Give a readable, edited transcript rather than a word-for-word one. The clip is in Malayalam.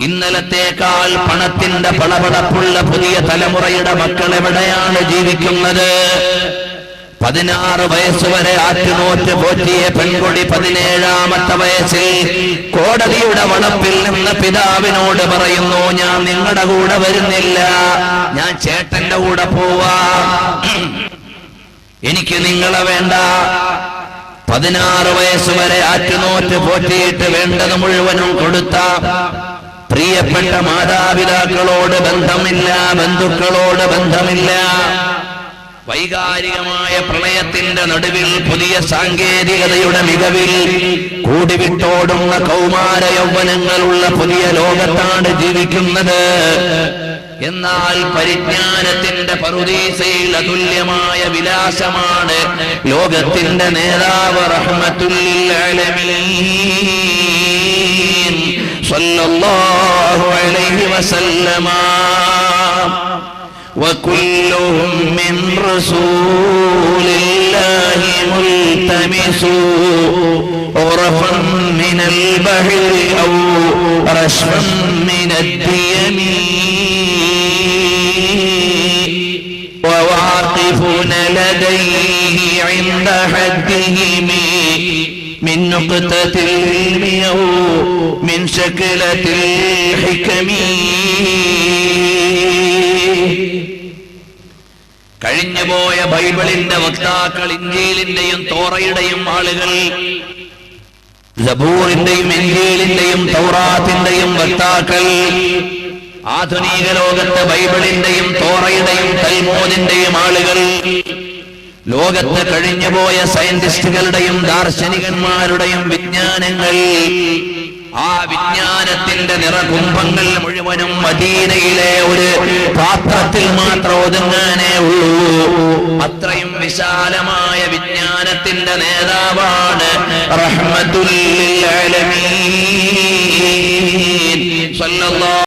ഇന്നലത്തേക്കാൾ പണത്തിന്റെ പളപളപ്പുള്ള പുതിയ തലമുറയുടെ മക്കൾ എവിടെയാണ് ജീവിക്കുന്നത്? 16 വയസ്സുവരെ ആറ്റുനോറ്റ് പോറ്റിയ പെൺകുടി 17ാമത്തെ വയസ്സിൽ കോടതിയുടെ വളപ്പിൽ നിന്ന് പിതാവിനോട് പറയുന്നു, ഞാൻ നിങ്ങളുടെ കൂടെ വരുന്നില്ല, ഞാൻ ചേട്ടന്റെ കൂടെ പോവാ, എനിക്ക് നിങ്ങളെ വേണ്ട. 16 വയസ്സുവരെ ആറ്റുനോറ്റ് പോറ്റിയിട്ട് വേണ്ടത് മുഴുവനും കൊടുത്ത പ്രിയപ്പെട്ട മാതാപിതാക്കളോട് ബന്ധമില്ല, ബന്ധുക്കളോട് ബന്ധമില്ല. വൈകാരികമായ പ്രളയത്തിന്റെ നടുവിൽ പുതിയ സാങ്കേതികതയുടെ മികവിൽ കൂടിവിട്ടോടുന്ന കൗമാര യൗവനങ്ങളുള്ള പുതിയ ലോകത്താണ് ജീവിക്കുന്നത്. എന്നാൽ പരിജ്ഞാനത്തിന്റെ പറുദീസയിൽ അതുല്യമായ വിലാസമാണ് ലോകത്തിന്റെ നേതാവ് റഹ്മത്തുൽ ലിൽ ആലമീൻ സല്ലല്ലാഹു അലൈഹി വസല്ലമ. وكلهم من رسول الله ملتمس غرفا من البحر أو رشفا من الديم وواقفون لديه عند حدهم من نقطة العلم أو من شكلة الحكم. കഴിഞ്ഞുപോയ ബൈബിളിന്റെ വക്താക്കൾ, ഇഞ്ചീലിന്റെയും തോറയുടെയും ആളുകൾ, സബൂറിന്റെയും ഇഞ്ചീലിന്റെയും തൗറാത്തിന്റെയും വക്താക്കൾ, ആധുനിക ലോകത്ത് ബൈബിളിന്റെയും തോറയുടെയും തൽമൂദിന്റെയും ആളുകൾ, ലോകത്ത് കഴിഞ്ഞുപോയ സയന്റിസ്റ്റുകളുടെയും ദാർശനികന്മാരുടെയും വിജ്ഞാനങ്ങൾ, ആ വിജ്ഞാനത്തിന്റെ നിറകുംഭങ്ങൾ മുഴുവനും മദീനയിലെ ഒരു പാത്രത്തിൽ മാത്രം ഒതുങ്ങാനേ ഉള്ളൂ. അത്രയും വിശാലമായ വിജ്ഞാനത്തിന്റെ നേതാവാണ് റഹ്മത്തുൽ ലിൽ ആലമീൻ സല്ലല്ലാഹു